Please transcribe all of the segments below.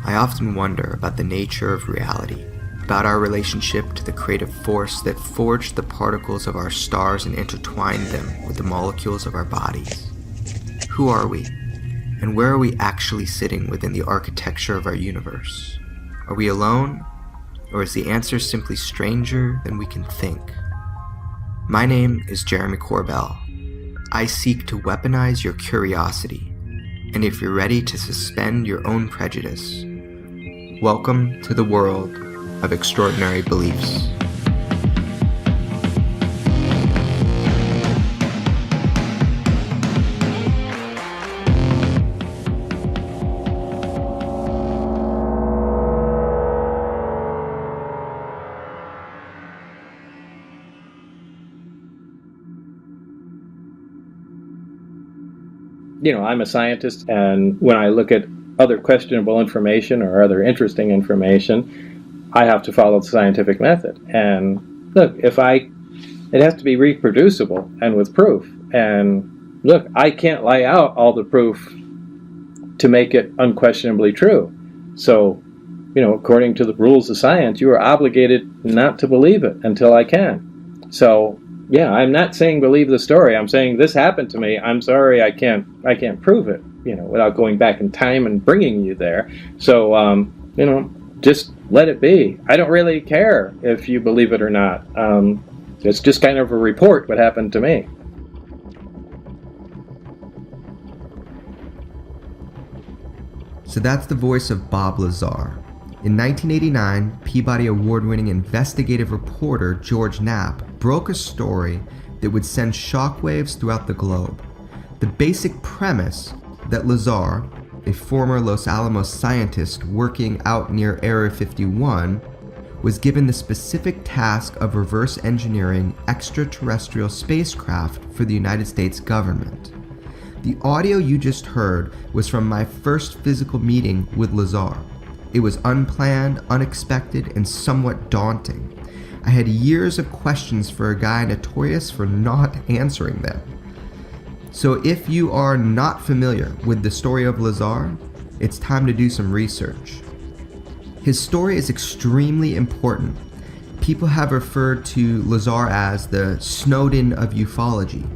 I often wonder about the nature of reality, about our relationship to the creative force that forged the particles of our stars and intertwined them with the molecules of our bodies. Who are we? And where are we actually sitting within the architecture of our universe? Are we alone? Or is the answer simply stranger than we can think? My name is Jeremy Corbell. I seek to weaponize your curiosity, and if you're ready to suspend your own prejudice, welcome to the world of extraordinary beliefs. I'm a scientist, and when I look at other questionable information or other interesting information, I have to follow the scientific method. And look, it has to be reproducible and with proof. And look, I can't lay out all the proof to make it unquestionably true. So, according to the rules of science, you are obligated not to believe it until I can. So, yeah, I'm not saying believe the story. I'm saying this happened to me. I'm sorry, I can't prove it, without going back in time and bringing you there. So, just let it be. I don't really care if you believe it or not. It's just kind of a report what happened to me. So that's the voice of Bob Lazar. In 1989, Peabody Award-winning investigative reporter George Knapp broke a story that would send shockwaves throughout the globe. The basic premise that Lazar, a former Los Alamos scientist working out near Area 51, was given the specific task of reverse engineering extraterrestrial spacecraft for the United States government. The audio you just heard was from my first physical meeting with Lazar. It was unplanned, unexpected, and somewhat daunting. I had years of questions for a guy notorious for not answering them. So if you are not familiar with the story of Lazar, it's time to do some research. His story is extremely important. People have referred to Lazar as the Snowden of ufology.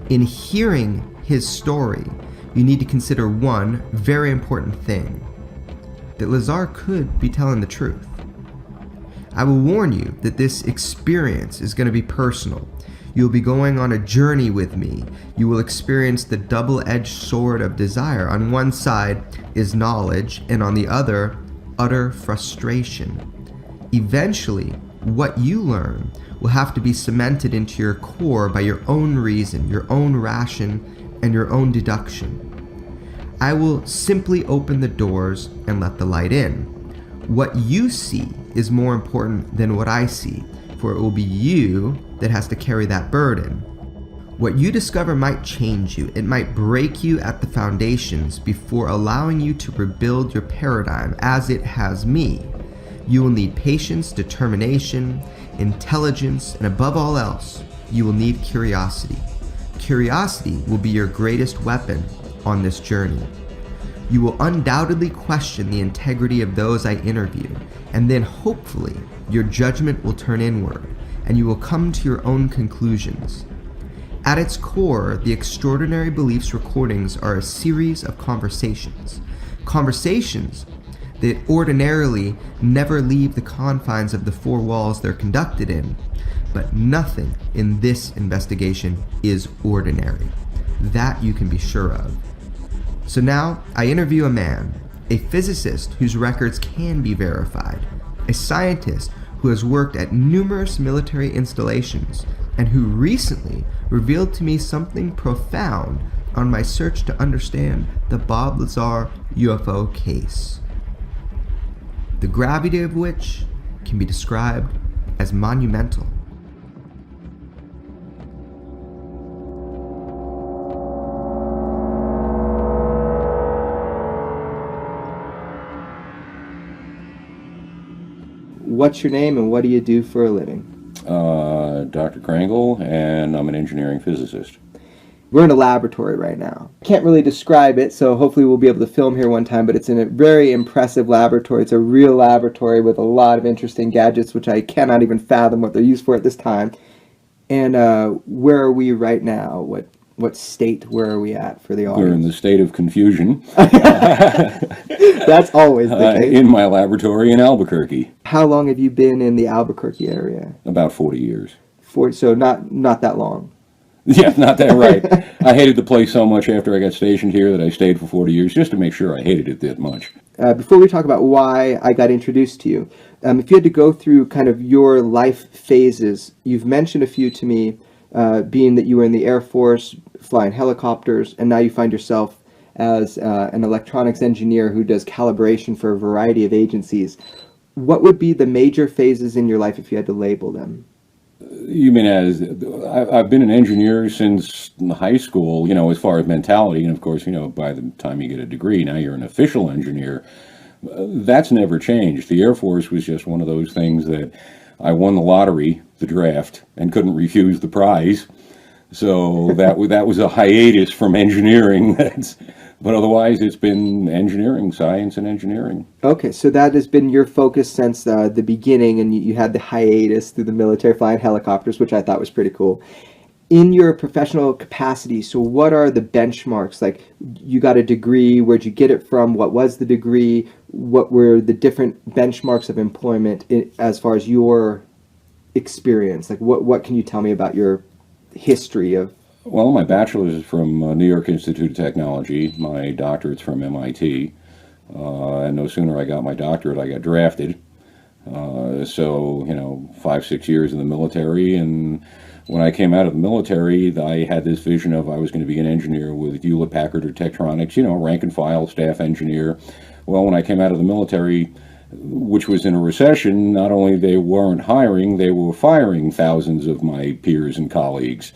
In hearing his story, you need to consider one very important thing: that Lazar could be telling the truth. I will warn you that this experience is going to be personal. You'll be going on a journey with me. You will experience the double-edged sword of desire. On one side is knowledge, and on the other, utter frustration. Eventually, what you learn will have to be cemented into your core by your own reason, your own ration, and your own deduction. I will simply open the doors and let the light in. What you see is more important than what I see, for it will be you that has to carry that burden. What you discover might change you. It might break you at the foundations before allowing you to rebuild your paradigm as it has me. You will need patience, determination, intelligence, and above all else, you will need curiosity. Curiosity will be your greatest weapon on this journey. You will undoubtedly question the integrity of those I interview, and then hopefully your judgment will turn inward, and you will come to your own conclusions. At its core, the Extraordinary Beliefs recordings are a series of conversations. Conversations that ordinarily never leave the confines of the four walls they're conducted in. But nothing in this investigation is ordinary. That you can be sure of. So now, I interview a man, a physicist whose records can be verified, a scientist who has worked at numerous military installations, and who recently revealed to me something profound on my search to understand the Bob Lazar UFO case, the gravity of which can be described as monumental. What's your name and what do you do for a living? Dr. Krangle, and I'm an engineering physicist. We're in a laboratory right now. Can't really describe it, so hopefully we'll be able to film here one time, but it's in a very impressive laboratory. It's a real laboratory with a lot of interesting gadgets, which I cannot even fathom what they're used for at this time. And where are we right now? What state, where are we at for the audience? We're in the state of confusion. That's always the case. In my laboratory in Albuquerque. How long have you been in the Albuquerque area? About 40 years. So not that long. Yeah, not that right. I hated the place so much after I got stationed here that I stayed for 40 years just to make sure I hated it that much. Before we talk about why I got introduced to you, if you had to go through kind of your life phases, you've mentioned a few to me, being that you were in the Air Force, flying helicopters, and now you find yourself as an electronics engineer who does calibration for a variety of agencies. What would be the major phases in your life if you had to label them? You mean as I've been an engineer since high school, as far as mentality, and of course, by the time you get a degree, now you're an official engineer. That's never changed. The Air Force was just one of those things that I won the lottery, the draft, and couldn't refuse the prize. So that was a hiatus from engineering. But otherwise, it's been engineering, science and engineering. Okay, so that has been your focus since the beginning, and you had the hiatus through the military flying helicopters, which I thought was pretty cool. In your professional capacity, so what are the benchmarks? Like, you got a degree, where'd you get it from? What was the degree? What were the different benchmarks of employment as far as your experience? Like, what can you tell me about your history of? Well, my bachelor's is from New York Institute of Technology. My doctorate's from MIT. And no sooner I got my doctorate, I got drafted. So, 5-6 years in the military. And when I came out of the military, I had this vision of I was going to be an engineer with Hewlett-Packard or Tektronix, rank and file, staff engineer. Well, when I came out of the military, which was in a recession, not only they weren't hiring, they were firing thousands of my peers and colleagues.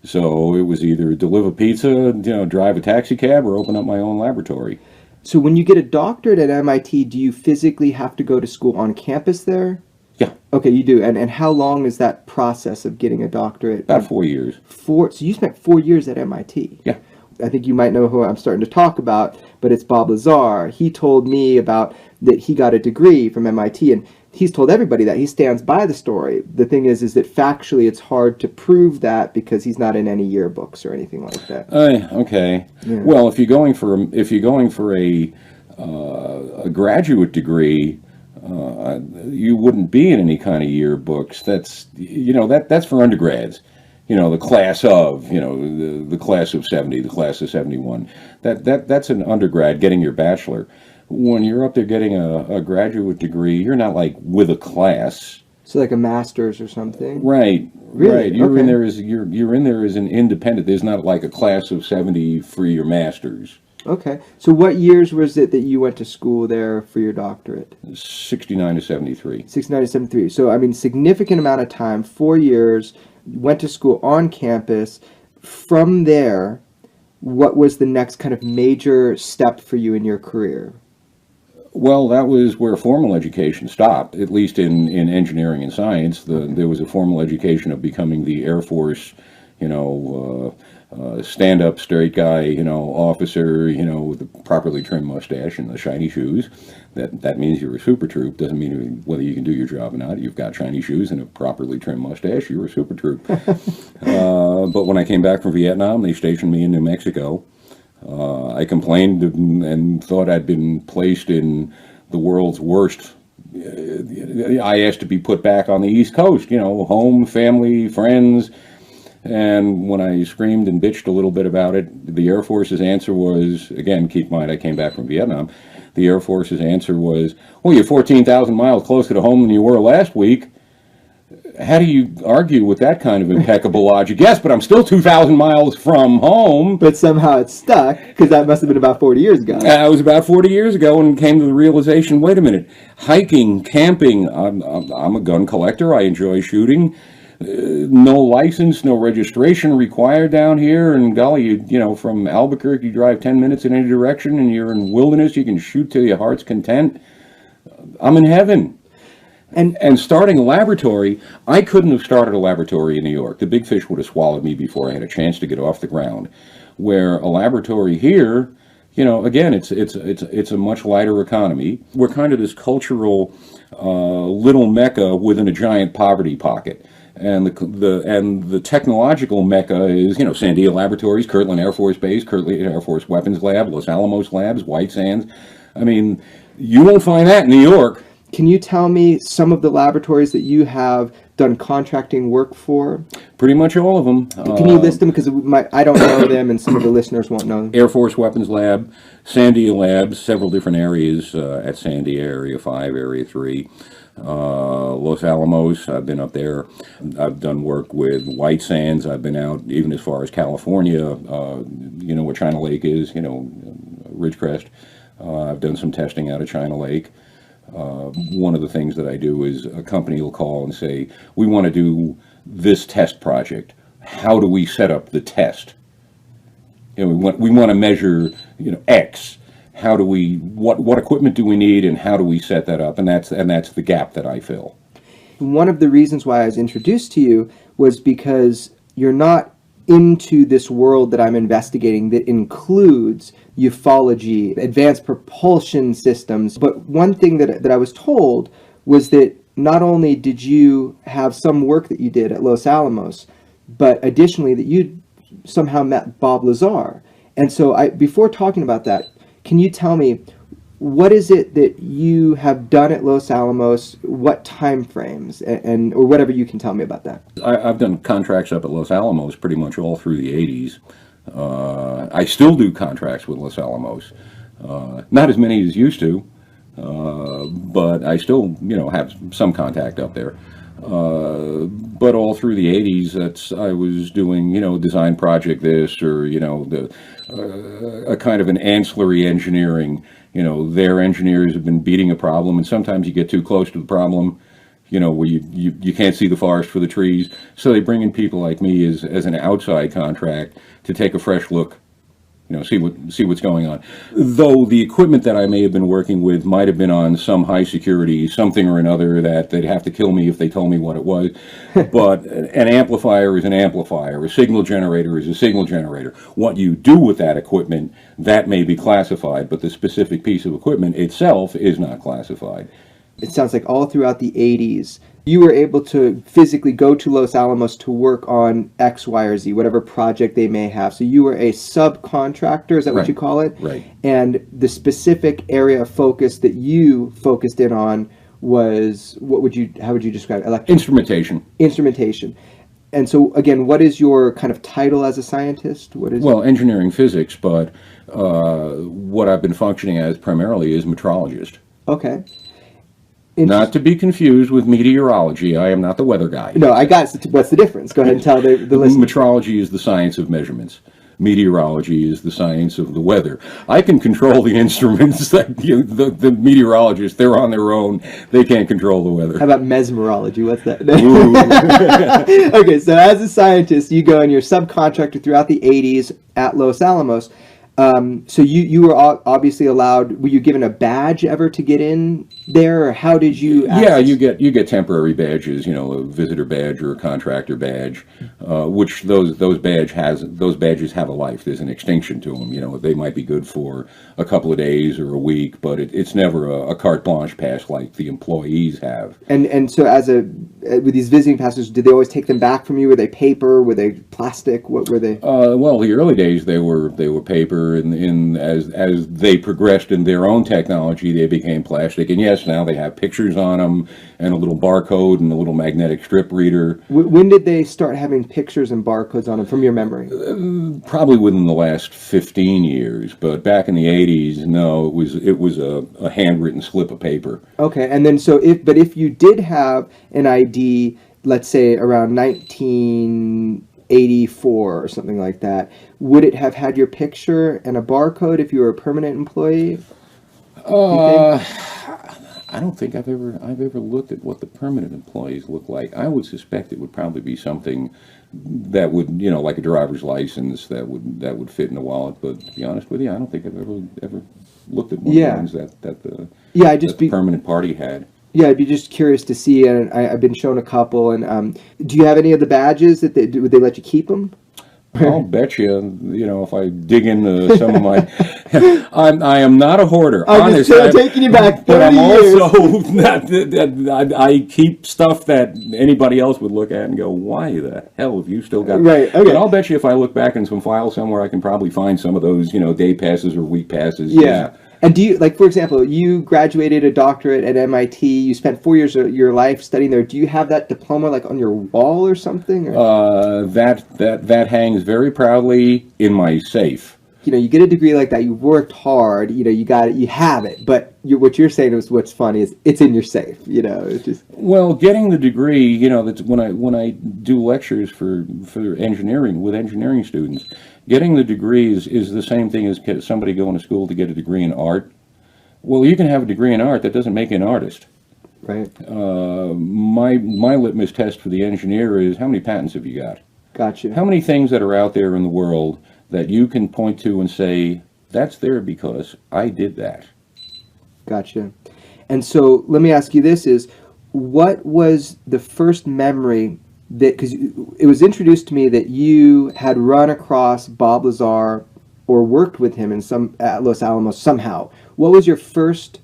So it was either deliver pizza, drive a taxi cab, or open up my own laboratory. So when you get a doctorate at MIT, do you physically have to go to school on campus there? Yeah. Okay, you do. And how long is that process of getting a doctorate? About 4 years. So you spent 4 years at MIT? Yeah. I think you might know who I'm starting to talk about, but it's Bob Lazar. He told me about that he got a degree from MIT, and he's told everybody that. He stands by the story. The thing is that factually it's hard to prove that because he's not in any yearbooks or anything like that. Okay. Yeah. Well, if you're going for a graduate degree, you wouldn't be in any kind of yearbooks. That's for undergrads. The class of, the class of 70, the class of 71. That's an undergrad getting your bachelor. When you're up there getting a graduate degree, you're not like with a class. So like a master's or something? Right. Really? Right. You're Okay. in there as you're in there as an independent. There's not like a class of 70 for your masters. Okay. So what years was it that you went to school there for your doctorate? 69 to 73. 69 to 73. So, I mean, significant amount of time, 4 years, went to school on campus. From there, what was the next kind of major step for you in your career? Well, that was where formal education stopped, at least in engineering and science. There was a formal education of becoming the Air Force, stand-up, straight guy, officer, with a properly trimmed mustache and the shiny shoes. That means you're a super troop. Doesn't mean whether you can do your job or not. You've got shiny shoes and a properly trimmed mustache, you're a super troop. But when I came back from Vietnam, they stationed me in New Mexico. I complained and thought I'd been placed in the world's worst. I asked to be put back on the East Coast, home, family, friends. And when I screamed and bitched a little bit about it, the Air Force's answer was, again, keep in mind I came back from Vietnam, the Air Force's answer was, well, you're 14,000 miles closer to home than you were last week. How do you argue with that kind of impeccable logic? Yes, but I'm still 2,000 miles from home. But somehow it stuck, because that must have been about 40 years ago. It was about 40 years ago, and came to the realization, wait a minute, hiking, camping, I'm a gun collector, I enjoy shooting. No license, no registration required down here, and golly, from Albuquerque, you drive 10 minutes in any direction, and you're in wilderness, you can shoot to your heart's content. I'm in heaven. And starting a laboratory, I couldn't have started a laboratory in New York. The big fish would have swallowed me before I had a chance to get off the ground. Where a laboratory here, again, it's a much lighter economy. We're kind of this cultural little mecca within a giant poverty pocket. And the technological mecca is, Sandia Laboratories, Kirtland Air Force Base, Kirtland Air Force Weapons Lab, Los Alamos Labs, White Sands. I mean, you won't find that in New York. Can you tell me some of the laboratories that you have done contracting work for? Pretty much all of them. Can you list them? Because I don't know them, and some of the listeners won't know them. Air Force Weapons Lab, Sandia Labs, several different areas at Sandia, Area 5, Area 3. Los Alamos, I've been up there. I've done work with White Sands. I've been out even as far as California, where China Lake is, Ridgecrest. I've done some testing out of China Lake. One of the things that I do is a company will call and say, we want to do this test project. How do we set up the test? We want to measure, X. How do we, what equipment do we need, and how do we set that up? And that's the gap that I fill. One of the reasons why I was introduced to you was because you're not into this world that I'm investigating that includes ufology, advanced propulsion systems. But one thing that I was told was that not only did you have some work that you did at Los Alamos, but additionally that you somehow met Bob Lazar. And so before talking about that, can you tell me, what is it that you have done at Los Alamos, what time frames, or whatever you can tell me about that? I've done contracts up at Los Alamos pretty much all through the 80s. I still do contracts with Los Alamos. Not as many as used to, but I still, have some contact up there. But all through the 80s, I was doing, design project this, or, a kind of an ancillary engineering. Their engineers have been beating a problem, and sometimes you get too close to the problem, where you can't see the forest for the trees. So they bring in people like me as an outside contract to take a fresh look, see what's going on. Though the equipment that I may have been working with might have been on some high security something or another that they'd have to kill me if they told me what it was. But an amplifier is an amplifier. A signal generator is a signal generator. What you do with that equipment, that may be classified, but the specific piece of equipment itself is not classified. It sounds like all throughout the 80s, you were able to physically go to Los Alamos to work on X, Y, or Z, whatever project they may have. So you were a subcontractor, is that what you call it? Right. And the specific area of focus that you focused in on was, how would you describe it? Instrumentation. Instrumentation. And so, again, what is your kind of title as a scientist? Well, engineering physics, but what I've been functioning as primarily is metrologist. Okay. Not to be confused with meteorology. I am not the weather guy. No, I got it. What's the difference? Go ahead and tell the listeners. Metrology is the science of measurements. Meteorology is the science of the weather. I can control the instruments. That the meteorologists, they're on their own. They can't control the weather. How about mesmerology? What's that? Okay, so as a scientist, you go and you're subcontractor throughout the 80s at Los Alamos. So you were obviously allowed. Were you given a badge ever to get in there, or how did you? Yeah, you get temporary badges. A visitor badge or a contractor badge, which those badges have a life. There's an extinction to them. They might be good for a couple of days or a week, but it's never a carte blanche pass like the employees have. And so with these visiting passes, did they always take them back from you? Were they paper? Were they plastic? What were they? Well, the early days they were paper. As they progressed in their own technology, they became plastic. And yes, now they have pictures on them and a little barcode and a little magnetic strip reader. When did they start having pictures and barcodes on them, from your memory? Probably within the last 15 years. But back in the 80s, no, it was a handwritten slip of paper. Okay, and then if you did have an ID, let's say around 1984 or something like that, would it have had your picture and a barcode if you were a permanent employee? I don't think I've ever looked at what the permanent employees look like. I would suspect it would probably be something that would, like a driver's license that would fit in a wallet. But to be honest with you, I don't think I've ever looked at one of the ones that the permanent party had. Yeah, I'd be just curious to see, and I've been shown a couple. And do you have any of the badges that would they let you keep them? I'll bet you, if I dig into some of my, I am not a hoarder. I'm just taking you back 30 but I'm years. also not. I keep stuff that anybody else would look at and go, "Why the hell have you still got?" Right. Okay. And I'll bet you, if I look back in some file somewhere, I can probably find some of those, day passes or week passes. Yeah. And do you, like, for example, you graduated a doctorate at MIT, you spent 4 years of your life studying there. Do you have that diploma, like, on your wall or something? Or? That hangs very proudly in my safe. You get a degree like that, you worked hard, you got it, you have it, but what you're saying is what's funny is it's in your safe, it's just... Well, getting the degree, that's when I do lectures for engineering, with engineering students, getting the degree is the same thing as somebody going to school to get a degree in art. Well, you can have a degree in art, that doesn't make you an artist. Right. My litmus test for the engineer is, how many patents have you got? Gotcha. How many things that are out there in the world that you can point to and say, that's there because I did that? Gotcha. And so let me ask you this is, what was the first memory that, because it was introduced to me that you had run across Bob Lazar or worked with him at Los Alamos somehow. What was your first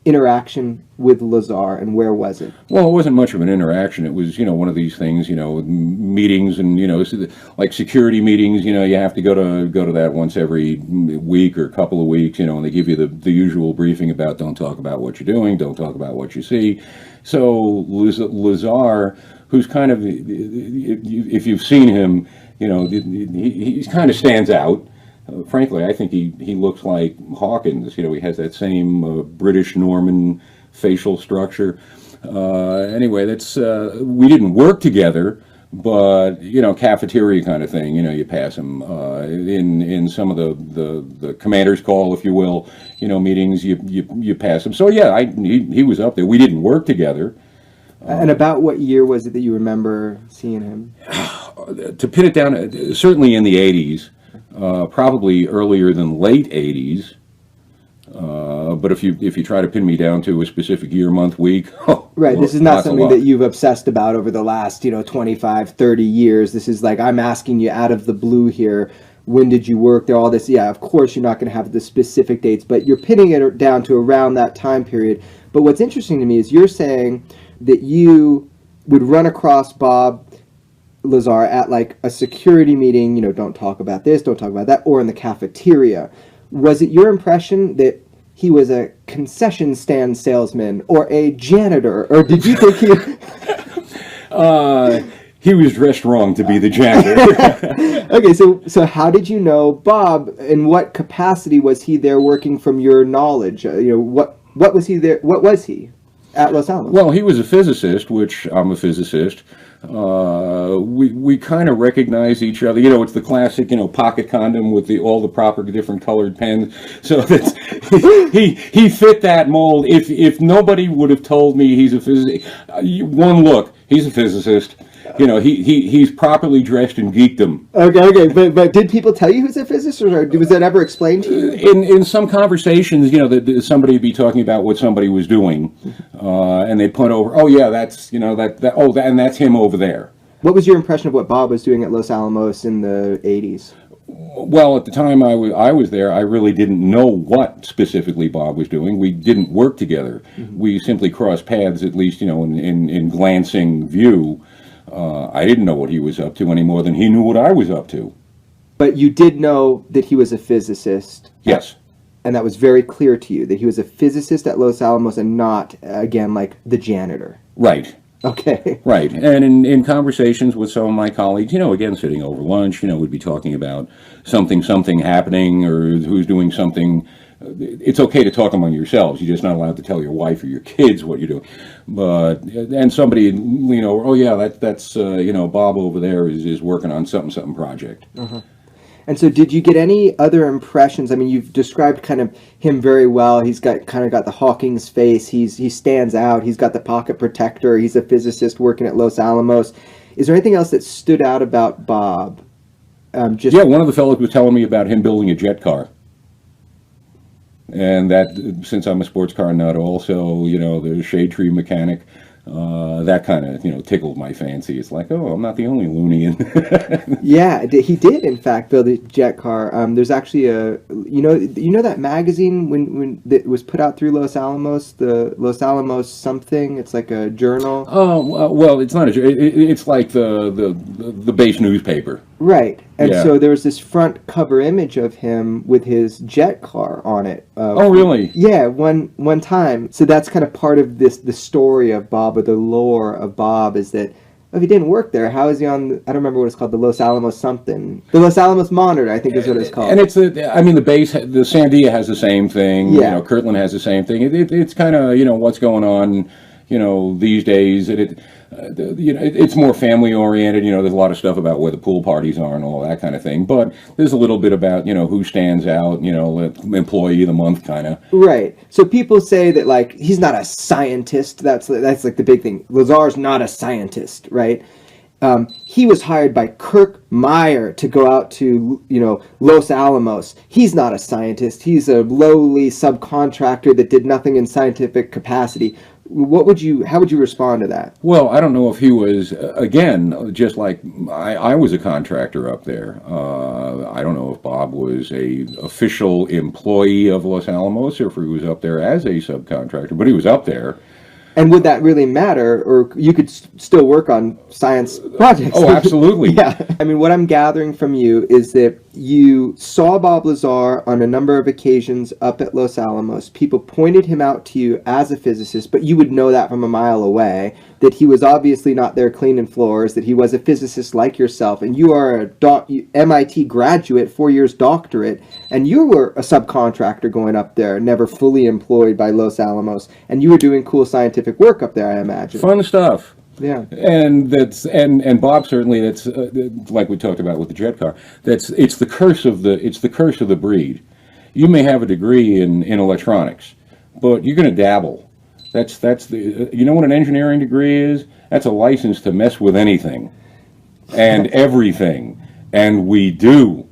interaction with Lazar, and where was it? Well, it wasn't much of an interaction. It was, one of these things, meetings, and like security meetings. You have to go to that once every week or couple of weeks. And they give you the usual briefing about, don't talk about what you're doing, don't talk about what you see. So Lazar, who's kind of, if you've seen him, he kind of stands out. Frankly, I think he looks like Hawkins. He has that same British Norman facial structure. Anyway, that's we didn't work together, but cafeteria kind of thing. You pass him in some of the commander's call, if you will. Meetings. You pass him. So yeah, he was up there. We didn't work together. And about what year was it that you remember seeing him? To pin it down, certainly in the 80s. Probably earlier than late 80s, but if you try to pin me down to a specific year, month, week, right, this is not something that you've obsessed about over the last 25, 30 years. This is like, I'm asking you out of the blue here, when did you work there, all this. Yeah, of course you're not going to have the specific dates, but you're pinning it down to around that time period. But what's interesting to me is you're saying that you would run across Bob Lazar at like a security meeting, don't talk about this, don't talk about that, or in the cafeteria. Was it your impression that he was a concession stand salesman or a janitor, or did you think he was dressed wrong to be the janitor? Okay, so how did you know Bob? In what capacity was he there working from your knowledge? What was he there? What was he at Los Alamos? Well, he was a physicist, which I'm a physicist. We kind of recognize each other. It's the classic, pocket condom with all the proper different colored pens. So that's, he fit that mold. If nobody would have told me he's a physicist, one look, he's a physicist. He's properly dressed in geekdom. Okay, but did people tell you who's a physicist, or was that ever explained to you? In some conversations, that somebody would be talking about what somebody was doing, and they'd point over, oh yeah, that's and that's him over there. What was your impression of what Bob was doing at Los Alamos in the 80s? Well, at the time I was there, I really didn't know what specifically Bob was doing. We didn't work together. Mm-hmm. We simply crossed paths, at least in glancing view. I didn't know what he was up to any more than he knew what I was up to. But you did know that he was a physicist. Yes. And that was very clear to you, that he was a physicist at Los Alamos and not, again, like the janitor. Right. Okay. Right. And in conversations with some of my colleagues, again, sitting over lunch, we'd be talking about something happening, or who's doing something. It's okay to talk among yourselves. You're just not allowed to tell your wife or your kids what you're doing. And somebody, oh yeah, that's Bob over there is working on something project. Uh-huh. And so did you get any other impressions? I mean, you've described kind of him very well. He's got the Hawking's face. He stands out. He's got the pocket protector. He's a physicist working at Los Alamos. Is there anything else that stood out about Bob? Yeah, one of the fellows was telling me about him building a jet car. And that, since I'm a sports car nut also, the shade tree mechanic, that kind of, tickled my fancy. It's like, oh, I'm not the only loony in. Yeah, he did in fact build a jet car. There's actually that magazine when that was put out through Los Alamos, the Los Alamos something. It's like a journal. Oh well, it's not it's like the base newspaper. Right, and Yeah. so there was this front cover image of him with his jet car on it. Oh really? Yeah, one time. So that's kind of part of the story of Bob, or the lore of Bob, is that if he didn't work there, how is he on? I don't remember what it's called. The Los Alamos something. The Los Alamos Monitor, I think is what it's called. And it's the base. The Sandia has the same thing. Yeah. Kirtland has the same thing. It's kind of what's going on. These days, it's more family oriented. There's a lot of stuff about where the pool parties are and all that kind of thing. But there's a little bit about who stands out. Employee of the month kind of. Right. So people say that like he's not a scientist. That's like the big thing. Lazar's not a scientist, right? He was hired by Kirk Meyer to go out to Los Alamos. He's not a scientist. He's a lowly subcontractor that did nothing in scientific capacity. How would you respond to that? Well, I don't know if he was, again, just like I was a contractor up there. I don't know if Bob was a official employee of Los Alamos or if he was up there as a subcontractor, but he was up there. And would that really matter, or you could still work on science projects? Oh, absolutely. Yeah. I mean, what I'm gathering from you is that you saw Bob Lazar on a number of occasions up at Los Alamos. People pointed him out to you as a physicist, but you would know that from a mile away, that he was obviously not there cleaning floors, that he was a physicist like yourself, and you are a MIT graduate, 4 years doctorate, and you were a subcontractor going up there, never fully employed by Los Alamos, and you were doing cool scientific work up there, I imagine. Fun stuff. Yeah. And and Bob, certainly, that's like we talked about with the jet car. It's the curse of the breed. You may have a degree in electronics, but you're going to dabble. That's the what an engineering degree is? That's a license to mess with anything and everything, and we do.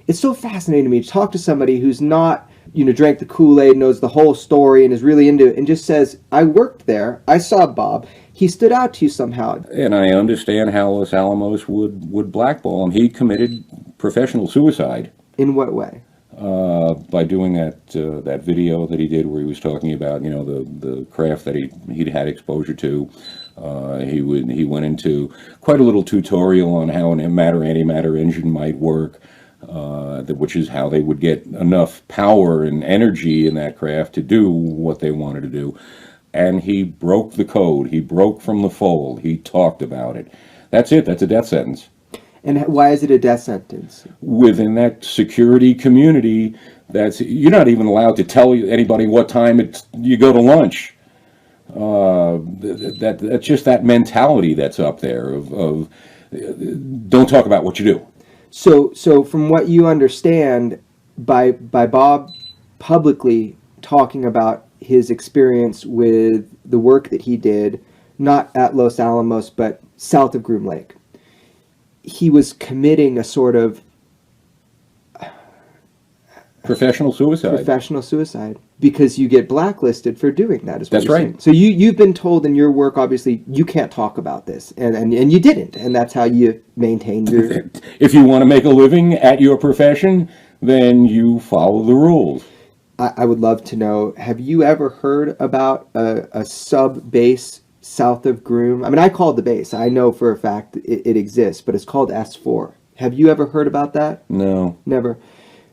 It's so fascinating to me to talk to somebody who's not, drank the Kool-Aid, knows the whole story, and is really into it, and just says, I worked there, I saw Bob, he stood out to you somehow. And I understand how Los Alamos would blackball him. He committed professional suicide. In what way? By doing that video that he did where he was talking about the craft that he'd had exposure to. He went into quite a little tutorial on how an matter-antimatter engine might work, which is how they would get enough power and energy in that craft to do what they wanted to do. And he broke the code. He broke from the fold. He talked about it. That's it. That's a death sentence. And why is it a death sentence? Within that security community, you're not even allowed to tell anybody what time you go to lunch. That's just that mentality that's up there of don't talk about what you do. So from what you understand, by Bob publicly talking about his experience with the work that he did, not at Los Alamos, but south of Groom Lake, he was committing a sort of professional suicide because you get blacklisted for doing that. That's right. Saying. So you've been told in your work, obviously, you can't talk about this, and you didn't, and that's how you maintained your. If you want to make a living at your profession, then you follow the rules. I would love to know, have you ever heard about a sub base south of Groom? I mean, I called the base. I know for a fact it exists, but it's called S4. Have you ever heard about that? No. Never.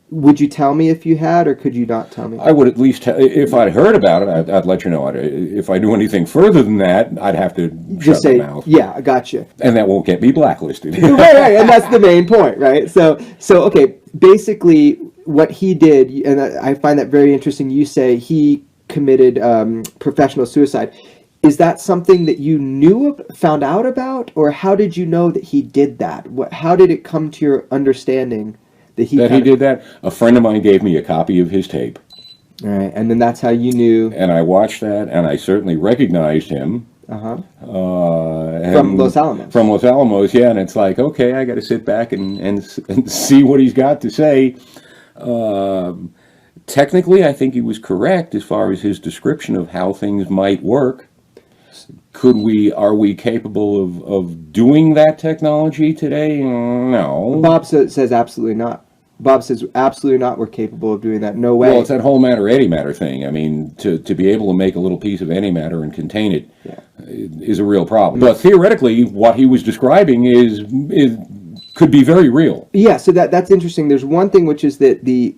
Would you tell me if you had, or could you not tell me? I would at least, if I'd heard about it, I'd let you know. If I do anything further than that, I'd have to just shut say, my mouth. Yeah, I got you. And that won't get me blacklisted. right, and that's the main point, right? So okay, basically what he did, and I find that very interesting. You say he committed professional suicide. Is that something that you found out about, or how did you know that he did that? How did it come to your understanding that he did that? A friend of mine gave me a copy of his tape. All right, and then that's how you knew. And I watched that, and I certainly recognized him. From Los Alamos. From Los Alamos, yeah. And it's like, okay, I got to sit back and see what he's got to say. technically, I think he was correct as far as his description of how things might work. Are we capable of doing that technology today? No. Bob says absolutely not. Bob says absolutely not, we're capable of doing that. No way. Well, it's that whole matter-antimatter thing. I mean, to be able to make a little piece of antimatter and contain it is a real problem. But theoretically, what he was describing could be very real. Yeah, so that's interesting. There's one thing, which is that the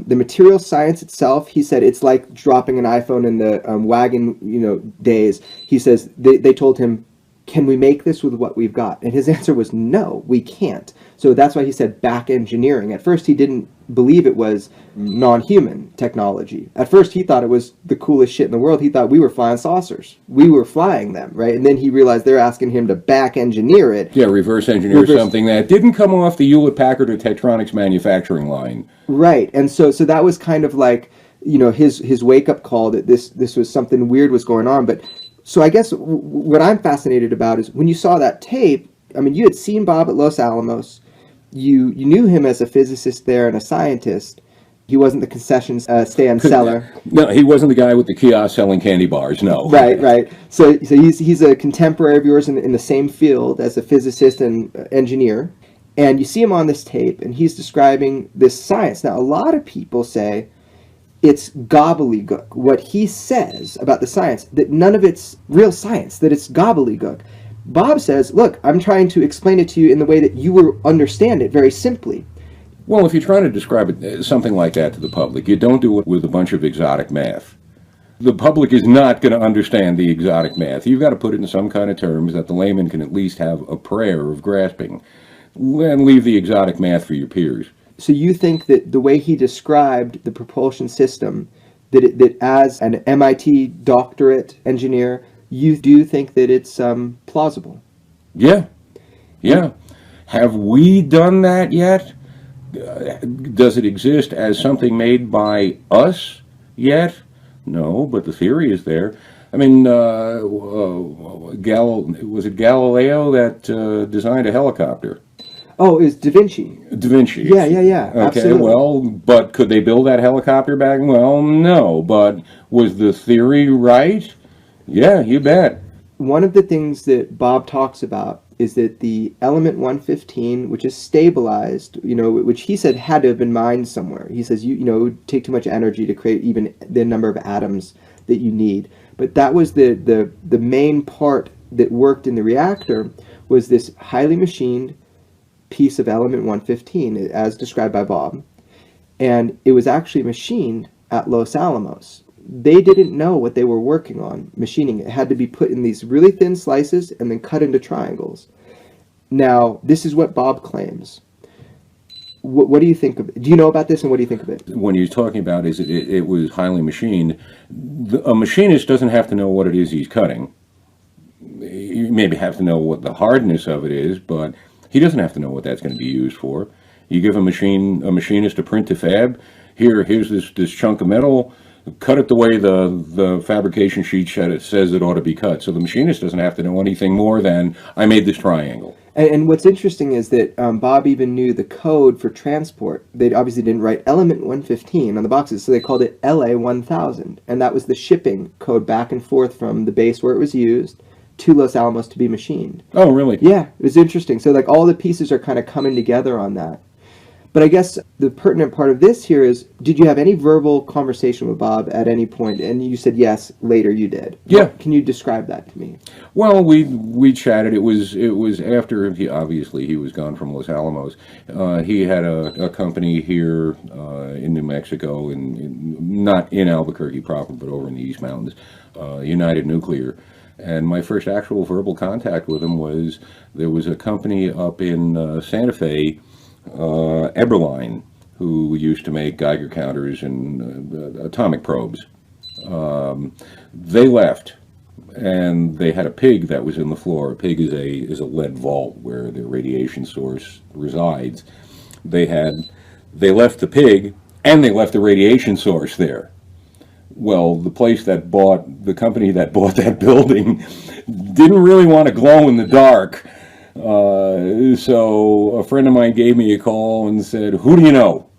material science itself, he said, it's like dropping an iPhone in the wagon, days. He says they told him, can we make this with what we've got? And his answer was, no, we can't. So that's why he said back engineering. At first, he didn't believe it was non-human technology. At first, he thought it was the coolest shit in the world. He thought we were flying saucers. We were flying them, right? And then he realized they're asking him to back engineer it. Yeah, reverse engineer something that didn't come off the Hewlett-Packard or Tektronix manufacturing line. Right. And so that was kind of like, his wake-up call that this was something weird was going on. But so I guess what I'm fascinated about is when you saw that tape, I mean, you had seen Bob at Los Alamos. You knew him as a physicist there and a scientist. He wasn't the concession stand seller. No, he wasn't the guy with the kiosk selling candy bars, no. Right. So he's a contemporary of yours in the same field as a physicist and engineer. And you see him on this tape, and he's describing this science. Now, a lot of people say it's gobbledygook, what he says about the science, that none of it's real science, that it's gobbledygook. Bob says, look, I'm trying to explain it to you in the way that you will understand it very simply. Well, if you're trying to describe it, something like that to the public, you don't do it with a bunch of exotic math. The public is not going to understand the exotic math. You've got to put it in some kind of terms that the layman can at least have a prayer of grasping, and leave the exotic math for your peers. So you think that the way he described the propulsion system, that as an MIT doctorate engineer, you do think that it's plausible? Yeah. Have we done that yet? Does it exist as something made by us yet? No, but the theory is there. I mean, was it Galileo that designed a helicopter? Oh, it was Da Vinci. Da Vinci. Yeah. Okay, Absolutely. well, but could they build that helicopter back? Well, no, but was the theory right? Yeah, you bet. One of the things that Bob talks about is that the element 115, which is stabilized, which he said had to have been mined somewhere. He says, it would take too much energy to create even the number of atoms that you need. But that was the main part that worked in the reactor, was this highly machined piece of element 115, as described by Bob. And it was actually machined at Los Alamos. They didn't know what they were working on machining. It had to be put in these really thin slices and then cut into triangles. Now, this is what Bob claims. What do you think of it? Do you know about this, and what do you think of it? When you're talking about it was highly machined, a machinist doesn't have to know what it is he's cutting. You maybe have to know what the hardness of it is, but he doesn't have to know what that's going to be used for. You give a machinist a print to fab. Here's this chunk of metal. Cut it the way the fabrication sheet says it ought to be cut. So the machinist doesn't have to know anything more than, I made this triangle. And what's interesting is that Bob even knew the code for transport. They obviously didn't write element 115 on the boxes, so they called it LA 1000. And that was the shipping code back and forth from the base where it was used to Los Alamos to be machined. Oh, really? Yeah, it was interesting. So like all the pieces are kind of coming together on that. But I guess the pertinent part of this here is, did you have any verbal conversation with Bob at any point? And you said yes, later you did. Yeah. Can you describe that to me? Well, we chatted. It was after he was gone from Los Alamos. He had a company here in New Mexico, not in Albuquerque proper, but over in the East Mountains, United Nuclear. And my first actual verbal contact with him was, there was a company up in Santa Fe, Eberline, who used to make Geiger counters and atomic probes. They left, and they had a pig that was in the floor. A pig is a lead vault where the radiation source resides. They left the pig, and they left the radiation source there. Well, the company that bought that building didn't really want to glow in the dark. So a friend of mine gave me a call and said, who do you know?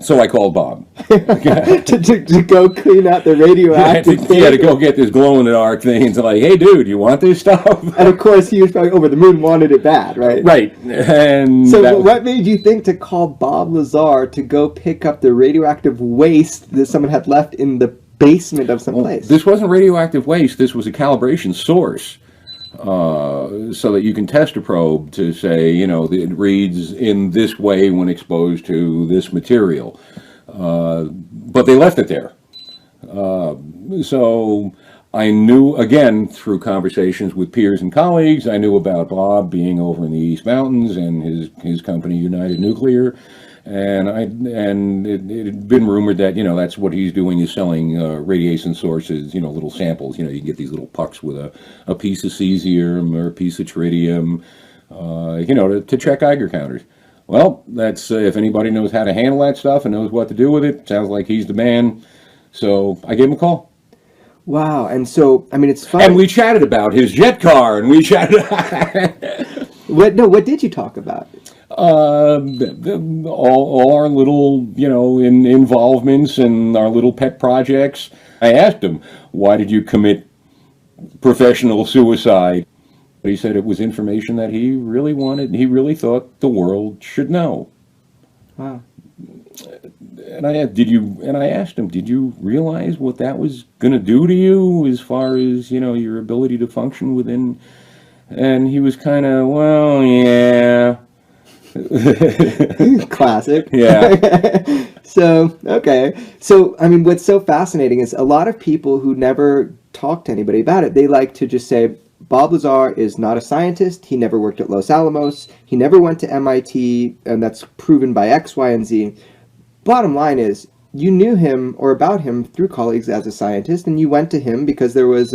So I called Bob. to go clean out the radioactive thing. Yeah, to go get this glow-in-the-dark thing. And like, hey, dude, you want this stuff? And of course, he was probably over the moon, wanted it bad, right? Right. And so what made you think to call Bob Lazar to go pick up the radioactive waste that someone had left in the basement of some place? This wasn't radioactive waste. This was a calibration source. So that you can test a probe to say, you know, it reads in this way when exposed to this material. But they left it there. So I knew, again, through conversations with peers and colleagues, I knew about Bob being over in the East Mountains and his company, United Nuclear. And it had been rumored that, you know, that's what he's doing, is selling radiation sources, you know, little samples. You know, you can get these little pucks with a piece of cesium or a piece of tritium, you know, to check Geiger counters. Well, that's, if anybody knows how to handle that stuff and knows what to do with it, sounds like he's the man. So I gave him a call. Wow. And so, I mean, it's fun. And we chatted about his jet car, and we chatted. What did you talk about? All our little, you know, involvements and our little pet projects. I asked him, why did you commit professional suicide? He said it was information that he really wanted, he really thought the world should know. Wow. And I asked him, did you realize what that was going to do to you as far as, you know, your ability to function within? And he was kind of, well, yeah. Classic. Yeah. So, okay. So, I mean, what's so fascinating is a lot of people who never talk to anybody about it, they like to just say, Bob Lazar is not a scientist. He never worked at Los Alamos. He never went to MIT, and that's proven by X, Y, and Z. Bottom line is, you knew him or about him through colleagues as a scientist, and you went to him because there was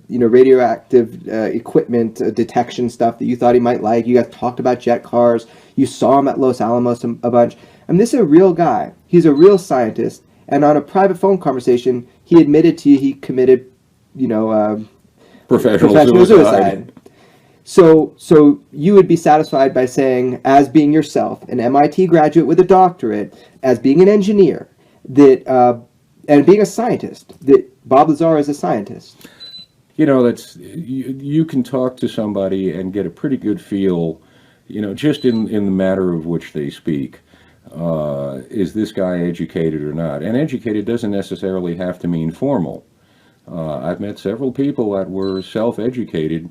radioactive equipment detection stuff that you thought he might like. You guys talked about jet cars. You saw him at Los Alamos a bunch. I mean, this is a real guy. He's a real scientist. And on a private phone conversation, he admitted to you he committed, professional suicide. So you would be satisfied by saying, as being yourself, an MIT graduate with a doctorate, as being an engineer, that and being a scientist, that Bob Lazar is a scientist. You know, that's you can talk to somebody and get a pretty good feel, you know, just in the matter of which they speak. Is this guy educated or not? And educated doesn't necessarily have to mean formal. I've met several people that were self-educated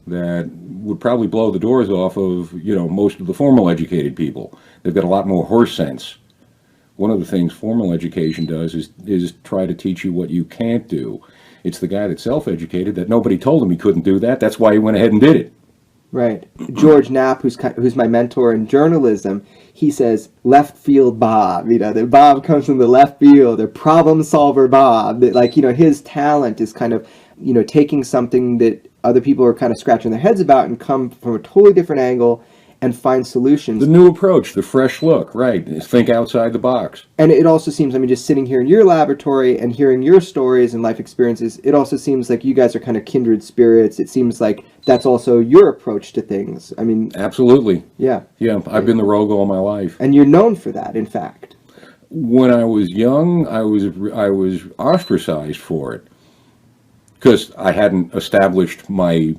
that would probably blow the doors off of, you know, most of the formal educated people. They've got a lot more horse sense. One of the things formal education does is try to teach you what you can't do. It's the guy that's self-educated that nobody told him he couldn't do that. That's why he went ahead and did it. Right. George Knapp, who's my mentor in journalism, he says, left field Bob. You know, that Bob comes from the left field, the problem solver Bob. That, like, you know, his talent is kind of, you know, taking something that other people are kind of scratching their heads about and come from a totally different angle and find solutions. The new approach, the fresh look, right. Think outside the box. And it also seems, I mean, just sitting here in your laboratory and hearing your stories and life experiences, it also seems like you guys are kind of kindred spirits. It seems like that's also your approach to things. I mean... Absolutely. Yeah. Yeah, I've been the rogue all my life. And you're known for that, in fact. When I was young, I was ostracized for it because I hadn't established my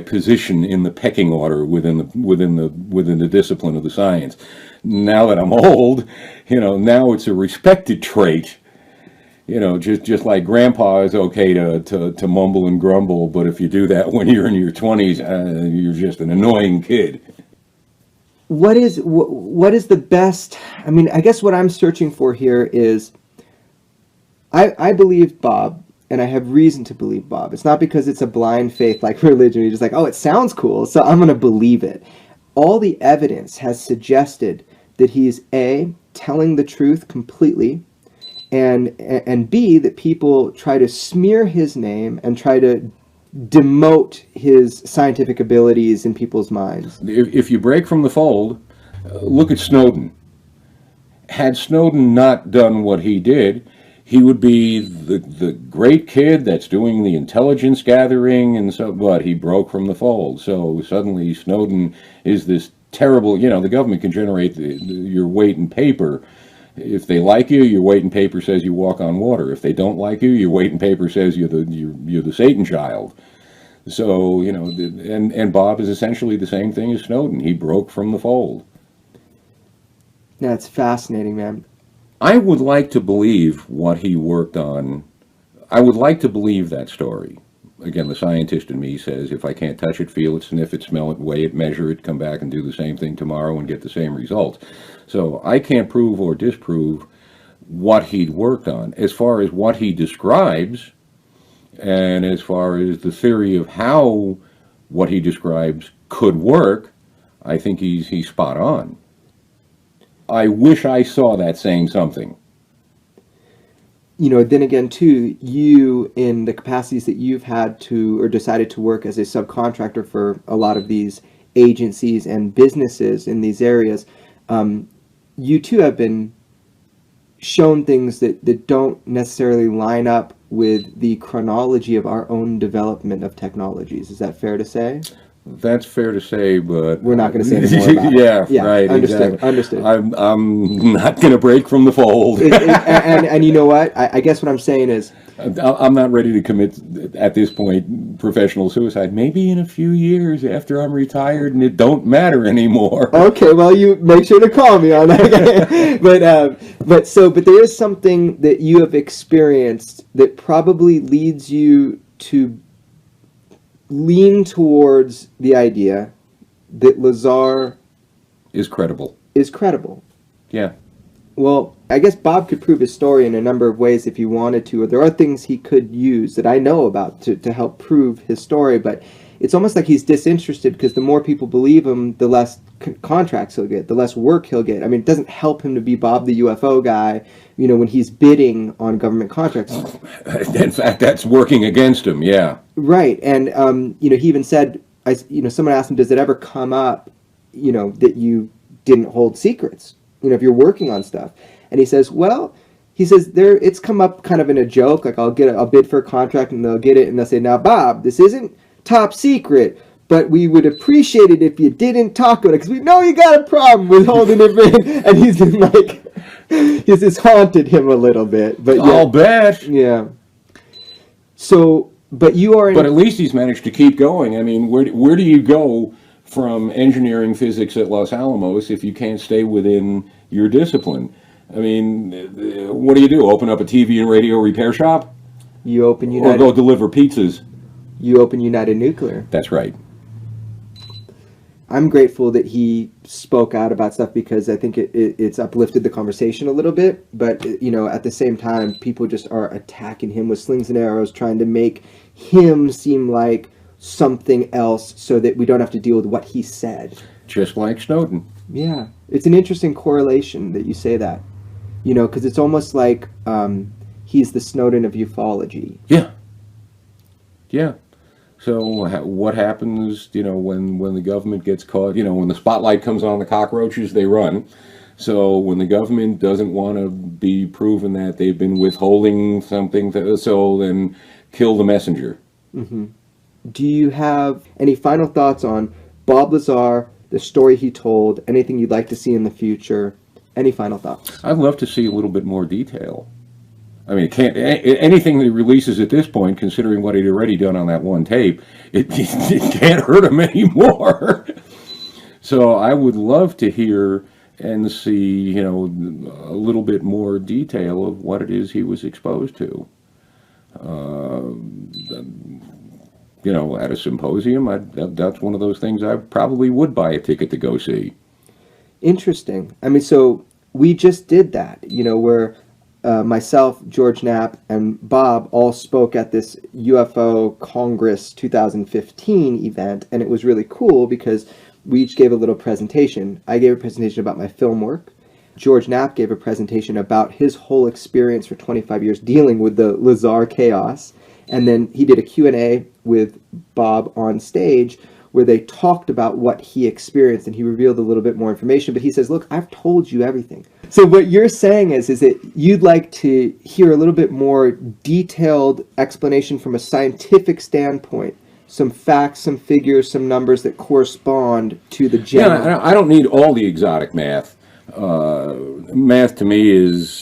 position in the pecking order within the discipline of the science. Now that I'm old, you know, now it's a respected trait. You know, just like grandpa is okay to mumble and grumble, but if you do that when you're in your 20s, you're just an annoying kid. What is the best? I mean, I guess what I'm searching for here is, I believe Bob. And I have reason to believe Bob. It's not because it's a blind faith like religion. You're just like, oh, it sounds cool, so I'm going to believe it. All the evidence has suggested that he's A, telling the truth completely, and B, that people try to smear his name and try to demote his scientific abilities in people's minds. If you break from the fold, look at Snowden. Had Snowden not done what he did, he would be the great kid that's doing the intelligence gathering, and so, but he broke from the fold. So suddenly Snowden is this terrible, you know, the government can generate your weight in paper, If they like you, your weight in paper says you walk on water. If they don't like you, your weight in paper says you're the Satan child. So, you know, and Bob is essentially the same thing as Snowden. He broke from the fold. That's fascinating, man. I would like to believe what he worked on. I would like to believe that story. Again, the scientist in me says, if I can't touch it, feel it, sniff it, smell it, weigh it, measure it, come back and do the same thing tomorrow and get the same results. So I can't prove or disprove what he'd worked on. As far as what he describes, and as far as the theory of how what he describes could work, I think he's spot on. I wish I saw that same something. You know, then again, too, you, in the capacities that you've had to or decided to work as a subcontractor for a lot of these agencies and businesses in these areas, you too have been shown things that don't necessarily line up with the chronology of our own development of technologies. Is that fair to say? That's fair to say, but we're not going to say any more about it. Yeah, right. Understood. Exactly. Understood. I'm not going to break from the fold. And you know what? I guess what I'm saying is, I'm not ready to commit at this point professional suicide. Maybe in a few years after I'm retired and it don't matter anymore. Okay, well, you make sure to call me on that. but there is something that you have experienced that probably leads you to lean towards the idea that Lazar is credible. Yeah. Well, I guess Bob could prove his story in a number of ways if he wanted to, or there are things he could use that I know about to help prove his story, but it's almost like he's disinterested because the more people believe him, the less contracts he'll get, the less work he'll get. I mean, it doesn't help him to be Bob the UFO guy, you know, when he's bidding on government contracts. In fact, that's working against him, yeah. Right, and, you know, he even said, someone asked him, does it ever come up, you know, that you didn't hold secrets? You know, if you're working on stuff. And he says, it's come up kind of in a joke, like I'll bid for a contract and they'll get it and they'll say, now Bob, this isn't top secret, but we would appreciate it if you didn't talk about it because we know you got a problem with holding it. And he's been like, it's haunted him a little bit. But I'll bet. Yeah. So, but you are... But at least he's managed to keep going. I mean, where do you go from engineering physics at Los Alamos if you can't stay within your discipline? I mean, what do? Open up a TV and radio repair shop? You open United... Or go deliver pizzas? You open United Nuclear. That's right. I'm grateful that he spoke out about stuff because I think it's uplifted the conversation a little bit. But, you know, at the same time, people just are attacking him with slings and arrows, trying to make him seem like something else so that we don't have to deal with what he said. Just like Snowden. Yeah. It's an interesting correlation that you say that. You know, because it's almost like he's the Snowden of ufology. Yeah. Yeah. So what happens, you know, when the government gets caught, you know, when the spotlight comes on the cockroaches, they run. So when the government doesn't want to be proven that they've been withholding something, so then kill the messenger. Mm-hmm. Do you have any final thoughts on Bob Lazar, the story he told, anything you'd like to see in the future? Any final thoughts? I'd love to see a little bit more detail. I mean, anything that he releases at this point, considering what he'd already done on that one tape, it can't hurt him anymore. So I would love to hear and see, you know, a little bit more detail of what it is he was exposed to. You know, at a symposium, that's one of those things I probably would buy a ticket to go see. Interesting. I mean, so we just did that, you know, where myself, George Knapp, and Bob all spoke at this UFO Congress 2015 event, and it was really cool because we each gave a little presentation. I gave a presentation about my film work. George Knapp gave a presentation about his whole experience for 25 years dealing with the Lazar chaos, and then he did a Q&A with Bob on stage where they talked about what he experienced, and he revealed a little bit more information, but he says, look, I've told you everything. So what you're saying is that you'd like to hear a little bit more detailed explanation from a scientific standpoint, some facts, some figures, some numbers that correspond to the general. Yeah, I don't need all the exotic math, Math to me is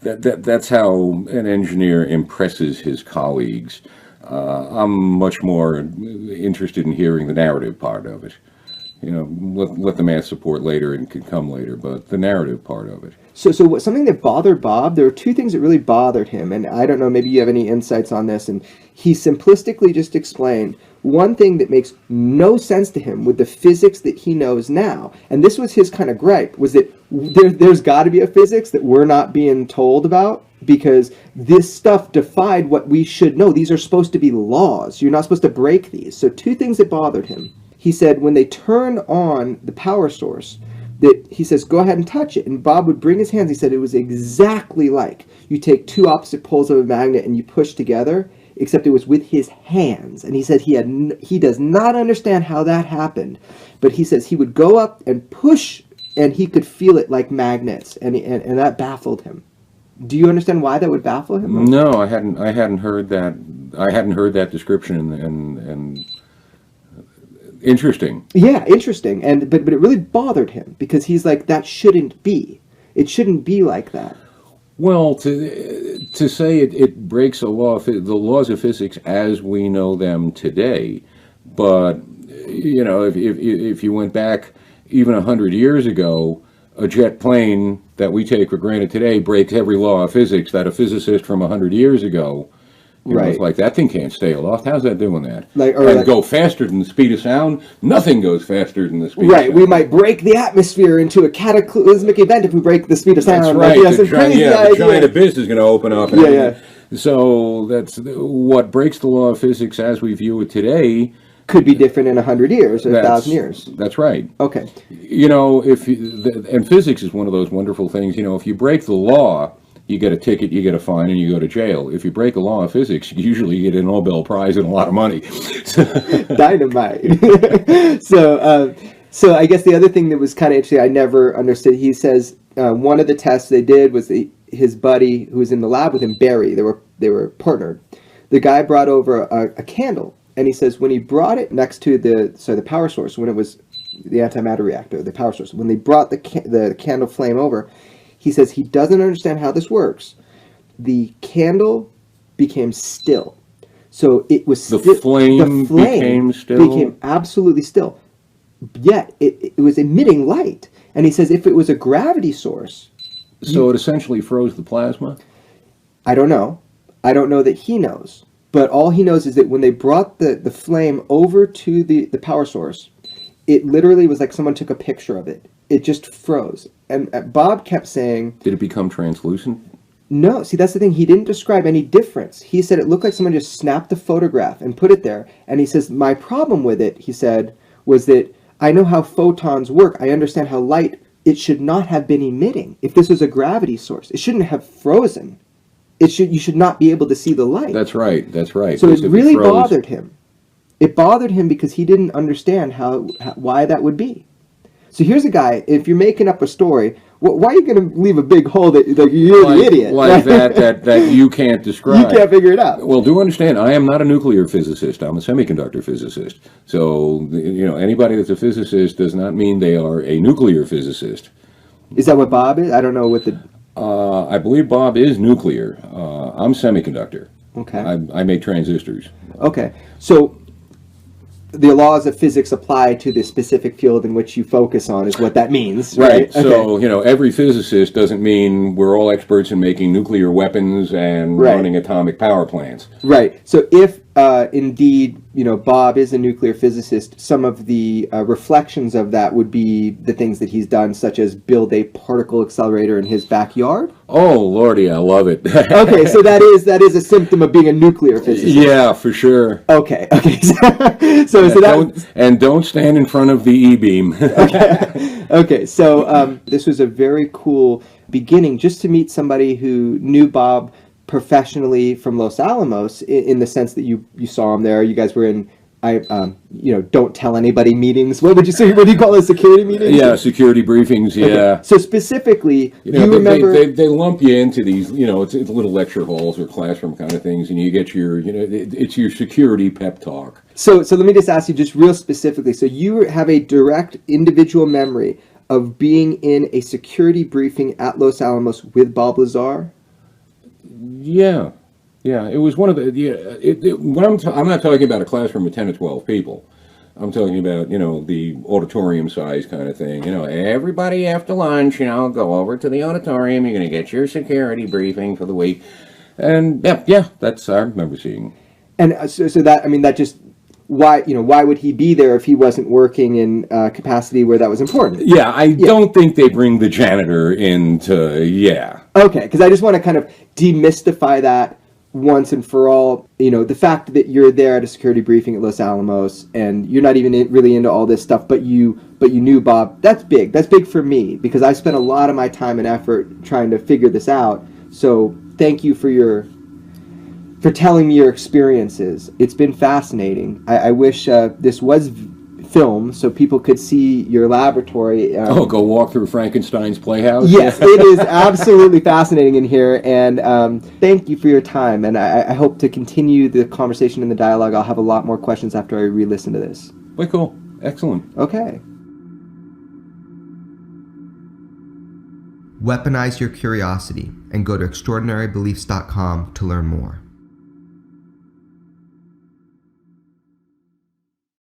that's how an engineer impresses his colleagues. I'm much more interested in hearing the narrative part of it. You know, let the math support later and can come later, but the narrative part of it. So something that bothered Bob, there were two things that really bothered him, and I don't know, maybe you have any insights on this, and he simplistically just explained one thing that makes no sense to him with the physics that he knows now, and this was his kind of gripe, was that there's got to be a physics that we're not being told about, because this stuff defied what we should know. These are supposed to be laws. You're not supposed to break these. So two things that bothered him. He said when they turn on the power source, that he says, go ahead and touch it. And Bob would bring his hands. He said it was exactly like you take two opposite poles of a magnet and you push together, except it was with his hands. And he said he does not understand how that happened. But he says he would go up and push and he could feel it like magnets. And that baffled him. Do you understand why that would baffle him? No, I hadn't heard that. I hadn't heard that description, and interesting. Yeah, interesting. But it really bothered him because he's like, that shouldn't be. It shouldn't be like that. Well, to say it breaks the laws of physics as we know them today, but you know, if you went back even 100 years ago, a jet plane that we take for granted today breaks every law of physics that a physicist from 100 years ago. Right. It's like, that thing can't stay aloft. How's that doing that? Go faster than the speed of sound? Nothing goes faster than the speed of sound. Right, we might break the atmosphere into a cataclysmic event if we break the speed of sound. That's right. The giant abyss is going to open up. So that's what breaks the law of physics as we view it today. Could be different in 100 years or 1,000 years. That's right. Okay. You know, and physics is one of those wonderful things. You know, if you break the law, you get a ticket, you get a fine, and you go to jail. If you break a law of physics, usually you get a Nobel Prize and a lot of money. Dynamite. So I guess the other thing that was kind of interesting, I never understood. He says one of the tests they did was his buddy who was in the lab with him, Barry. They were partnered. The guy brought over a candle, and he says when he brought it next to the power source, when it was the antimatter reactor, the power source, when they brought the candle flame over, he says he doesn't understand how this works. The candle became still. So it was the flame became still? Became absolutely still. Yet it was emitting light. And he says if it was a gravity source... So it essentially froze the plasma? I don't know. I don't know that he knows. But all he knows is that when they brought the flame over to the power source, it literally was like someone took a picture of it. It just froze. And Bob kept saying... Did it become translucent? No. See, that's the thing. He didn't describe any difference. He said it looked like someone just snapped a photograph and put it there. And he says, my problem with it, he said, was that I know how photons work. I understand how light, it should not have been emitting. If this was a gravity source, it shouldn't have frozen. You should not be able to see the light. That's right. So it really bothered him. It bothered him because he didn't understand why that would be. So here's a guy, if you're making up a story, why are you going to leave a big hole that you're the idiot? Like that you can't describe. You can't figure it out. Well, do understand, I am not a nuclear physicist. I'm a semiconductor physicist. So, you know, anybody that's a physicist does not mean they are a nuclear physicist. Is that what Bob is? I don't know what the... I believe Bob is nuclear. I'm semiconductor. Okay. I make transistors. Okay. So... the laws of physics apply to the specific field in which you focus on is what that means, right? Okay. So, you know, every physicist doesn't mean we're all experts in making nuclear weapons and running atomic power plants. Right. So if indeed, you know, Bob is a nuclear physicist, some of the reflections of that would be the things that he's done, such as build a particle accelerator in his backyard. Oh, Lordy, I love it. Okay, so that is a symptom of being a nuclear physicist. Yeah, for sure. Okay. So that don't stand in front of the E-beam. Okay. So this was a very cool beginning, just to meet somebody who knew Bob professionally from Los Alamos, in the sense that you saw him there. You guys were in, don't tell anybody meetings. What would you say? What do you call it? Security meetings? Yeah, security briefings. Yeah. Okay. So specifically, remember they lump you into these. You know, it's little lecture halls or classroom kind of things, and you get your, it's your security pep talk. So let me just ask you, just real specifically. So you have a direct individual memory of being in a security briefing at Los Alamos with Bob Lazar? Yeah. Yeah, it was one of the. Yeah, when I'm not talking about a classroom of 10 to 12 people. I'm talking about, the auditorium size kind of thing. Everybody after lunch, go over to the auditorium. You're going to get your security briefing for the week. And yeah, that's I remember seeing. And so that, that just, why would he be there if he wasn't working in capacity where that was important? Yeah, I don't think they bring the janitor into, Okay, because I just want to kind of demystify that once and for all. The fact that you're there at a security briefing at Los Alamos and you're not even really into all this stuff, but you knew Bob, that's big. That's big for me because I spent a lot of my time and effort trying to figure this out. So thank you for telling me your experiences. It's been fascinating. I wish this was film so people could see your laboratory. Go walk through Frankenstein's playhouse? Yes, it is absolutely fascinating in here, and thank you for your time, and I hope to continue the conversation and the dialogue. I'll have a lot more questions after I re-listen to this. Very cool. Excellent. Okay. Weaponize your curiosity and go to extraordinarybeliefs.com to learn more.